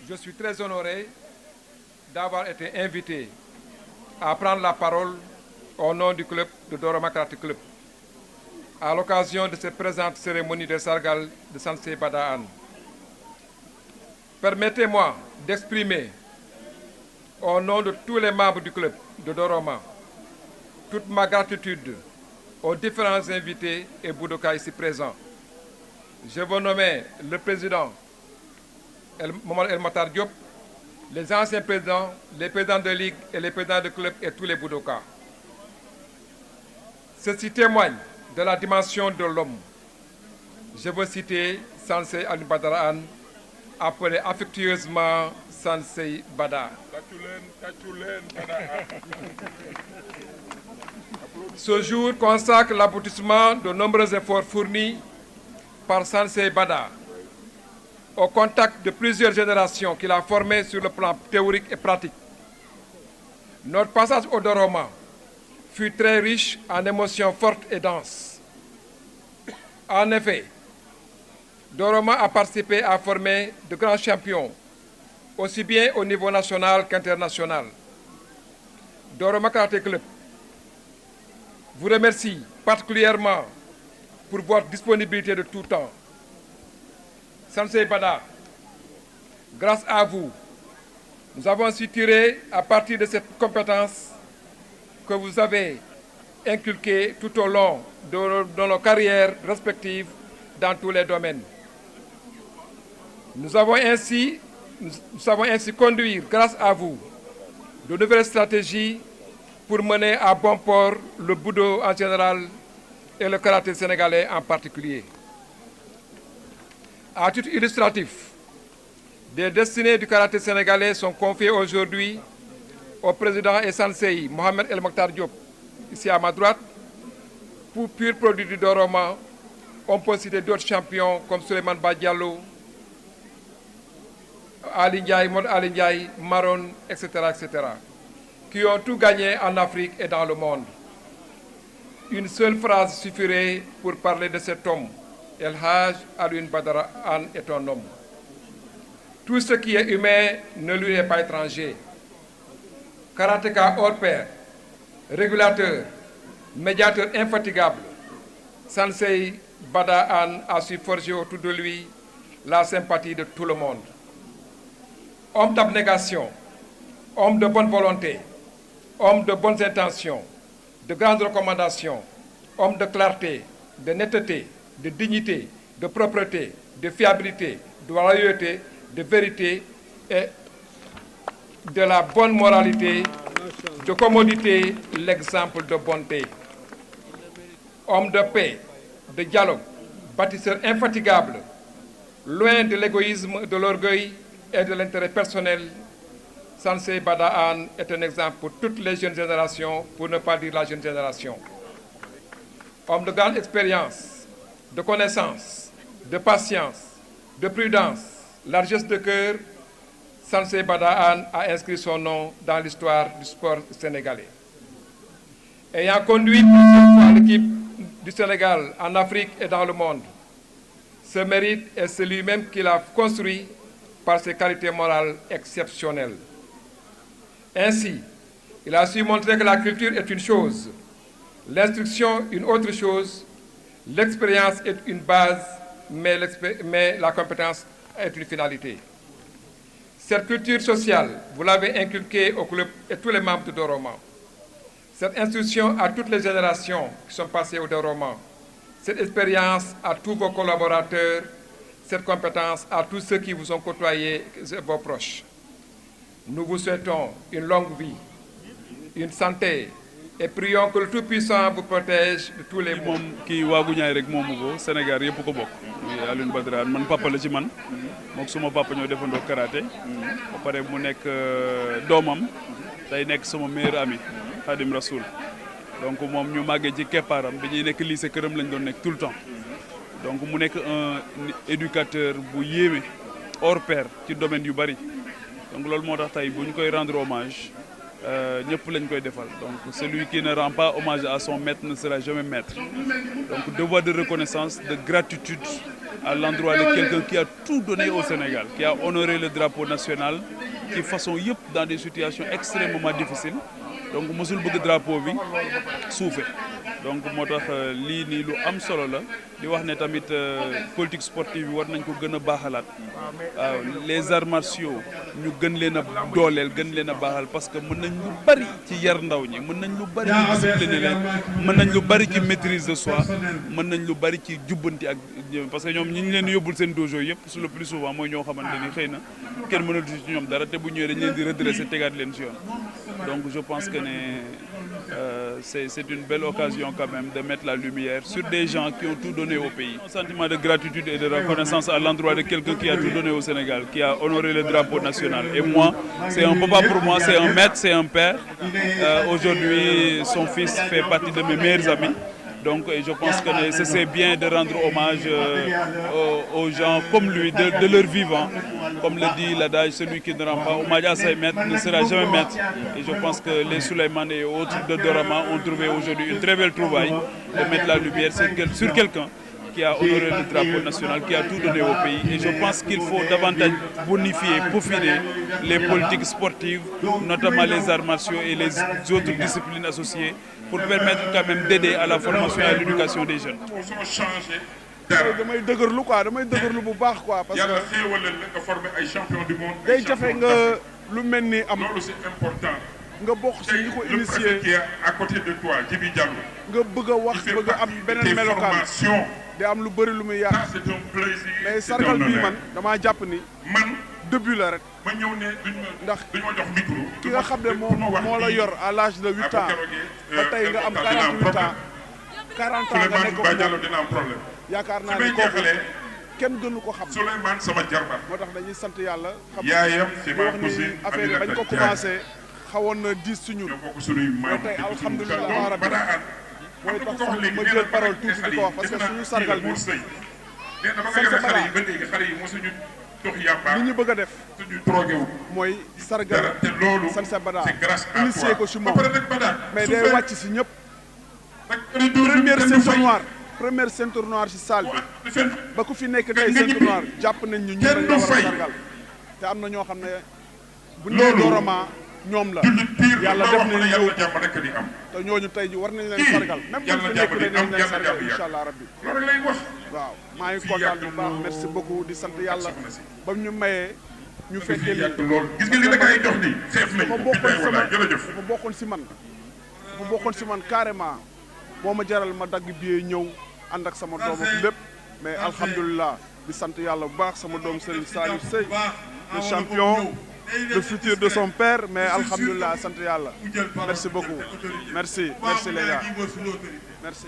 Je suis très honoré d'avoir été invité à prendre la parole au nom du club de Doroma Karaté Club à l'occasion de cette présente cérémonie de Sargal de Sansei Bada Hann. Permettez-moi d'exprimer au nom de tous les membres du club de Doroma toute ma gratitude aux différents invités et Boudoka ici présents. Je veux nommer le président Mamadou El Matar Diop, les anciens présidents, les présidents de ligue et les présidents de club et tous les Boudoka. Ceci témoigne de la dimension de l'homme. Je veux citer Sansei Alioune Badara Hann, appelé affectueusement Sansei Bada. Ce jour consacre l'aboutissement de nombreux efforts fournis par Sansei Bada au contact de plusieurs générations qu'il a formées sur le plan théorique et pratique. Notre passage au Doroma fut très riche en émotions fortes et denses. En effet, Doroma a participé à former de grands champions, aussi bien au niveau national qu'international. Doroma Karaté Club vous remercie particulièrement pour votre disponibilité de tout temps. Sansei Bada, grâce à vous, nous avons su tirer à partir de cette compétence que vous avez inculquée tout au long de nos carrières respectives dans tous les domaines. Nous savons ainsi conduire, grâce à vous, de nouvelles stratégies pour mener à bon port le Budo en général et le karaté sénégalais en particulier. À titre illustratif, des destinées du karaté sénégalais sont confiées aujourd'hui au président et sensei Mohamed El Makhtar Diop, ici à ma droite. Pour pur produit du Doroma, on peut citer d'autres champions comme Souleymane Badiallo, Ali Ndiaye, Mod Ali Ndiaye, Maron, etc., qui ont tout gagné en Afrique et dans le monde. Une seule phrase suffirait pour parler de cet homme. El Hadj Alioune Badara Hann est un homme. Tout ce qui est humain ne lui est pas étranger. Karatéka hors pair, régulateur, médiateur infatigable, Sansei Bada Hann a su forger autour de lui la sympathie de tout le monde. Homme d'abnégation, homme de bonne volonté, homme de bonnes intentions, de grandes recommandations, homme de clarté, de netteté, de dignité, de propreté, de fiabilité, de loyauté, de vérité et de la bonne moralité, de commodité, l'exemple de bonté. Homme de paix, de dialogue, bâtisseur infatigable, loin de l'égoïsme, de l'orgueil et de l'intérêt personnel, Sansei Bada Hann est un exemple pour toutes les jeunes générations, pour ne pas dire la jeune génération. Homme de grande expérience, de connaissance, de patience, de prudence, largesse de cœur, Sansei Bada Hann a inscrit son nom dans l'histoire du sport sénégalais. Ayant conduit plusieurs fois l'équipe du Sénégal en Afrique et dans le monde, ce mérite est celui même qu'il a construit par ses qualités morales exceptionnelles. Ainsi, il a su montrer que la culture est une chose, l'instruction une autre chose, l'expérience est une base, mais la compétence est une finalité. Cette culture sociale, vous l'avez inculquée au club et tous les membres de Doroma. Cette instruction à toutes les générations qui sont passées au Doroma. Cette expérience à tous vos collaborateurs, cette compétence à tous ceux qui vous ont côtoyés, vos proches. Nous vous souhaitons une longue vie, une santé, et prions que le Tout-Puissant vous protège de tous les maux. moom kii waagu ñaay rek moomu ko Sénégal yëpp ko bokk. muy Alioune Badara Hann man papa la ci man. mook suma papa ñoo defandoo karaté. ba pare mu nekk doomam. day nekk sama meilleur ami. Khadim Rasoul. donc moom ñu màggee ci keppaaram bi ñuy nekk lycée këram lañ doon nekk tout le temps. donc mu nekk un éducateur bu yéeme hors pair ci domaine yu bari. donc loolu moo tax tey bu ñu koy rendre hommage. ñëpp lañ koy defal donc celui qui ne rend pas hommage à son maître ne sera jamais maître donc devoir de reconnaissance de gratitude à l'endroit de quelqu'un qui a tout donné au Sénégal, qui a honoré le drapeau national de façon yëpp dans des situations extrêmement difficiles. Donc mosul bëgg drapeau bi suufe donc moo tax lii nii lu am solo la di wax ne tamit politique sportive bi war nañ ko gën a baaxalaat waaw les arts martiaux ñu gën leen a dooleel gën leen a baaxal parce que mën nañ lu bari ci yar ndaw ñi mën nañ lu bari ci discipliner leen mën nañ lu bari ci maîtrise de soi mën nañ lu bari ci jubbanti ak parce que ñoom ñi ñu leen yóbbul seen dojo yëpp sur le plus souvent mooy ñoo xamante ni xëy na kenn mënatu ci ñoom dara te bu ñëwee dañ leen di redresser tegaat leen ci yoon donc je pense que c'est une belle occasion quand même de mettre la lumière sur des gens qui ont tout donné au pays. Un sentiment de gratitude et de reconnaissance à l'endroit de quelqu'un qui a tout donné au Sénégal, qui a honoré le drapeau national. Et moi, c'est un papa pour moi, c'est un maître, c'est un père. Aujourd'hui, son fils fait partie de mes meilleurs amis. Donc je pense que c'est bien de rendre hommage aux gens comme lui, de leur vivant. Comme le dit l'adage, celui qui ne rend pas hommage à ses maîtres ne sera jamais maître. Et je pense que les Souleymane et autres de Dorama ont trouvé aujourd'hui une très belle trouvaille de mettre la lumière sur quelqu'un qui a honoré le drapeau national, qui a tout donné au pays. Et je pense qu'il faut davantage bonifier, peaufiner les politiques sportives, notamment les arts martiaux et les autres disciplines associées, pour permettre quand même d'aider à la formation et à l'éducation des jeunes. damay dëgërlu quoi damay dëgërlu bu baax quoi parce que yàlla xéewalal la nga formé ay champion du monde. day jafe nga lu mel ni am loolu c'est important. nga bokk si ñi ko initié qui est à côté de toi Djibi Diallo. nga bëgg a wax bëgg a am beneen melokaan di am lu bëri lu muy yàq c'est un plaisir. mais sargal bii man damaa jàpp ni man début la rek ma ñëw ne ndax duñ ma jox micro. ki nga xam ne moo la yor à l'âge de 8 ans ba tey nga am 48 ans 40 ans nga nekk ko Souleymane dina am problème. yaakaar naa ne kooku kenn gënu ko xam. Souleymane sama jarbaat. moo tax dañuy sant yàlla. yaayam c'est ma wax ni cousine affaire yi bañ ko commencé xawoon na diis ci ñun. ñoo bokk suñuy maam. tey alhamdulilah rabbi mooy tax sax ma jël parole tuuti di ko wax parce que suñu sargal bi. nee na ba nga yore xale yi ba léegi xale yi mosuñu dox yàppaa. li ñu bëgg a def. suñu drogué wu. mooy sargal. te loolu Sansa Bada c'est grâce à toi. initié ko ci moom ba pare nag Bada. mais day wàcc ci ñëpp. première ceinture noire ci salle bi ba ku fi nekk tey ceinture noire jàpp nañ ñu dañ la war a sargal te am na ñoo xam ne bu ñu nee Dorama ñoom la yàlla def nañ ñëw te ñooñu tey ji war nañ leen sargal même bu fi nekk dañ leen sargal incha allah rabbi loolu lay wax. waaw maa ngi kontaan bu baax merci beaucoup di sant yàlla ba ñu mayee ñu fekkee li loolu gis nga li la gay jox nii xeef nañ dafa bokkoon sama jërëjëf dafa bokkoon si man carrément moo ma jaral ma dagg billet ñëw ànd ak sama doom ak lépp mais alhamdulilah di sant yàlla bu baax sama doom Serigne Salif Sey le champion le futur de son père mais alhamdulilah sant yàlla merci beaucoup merci les gars merci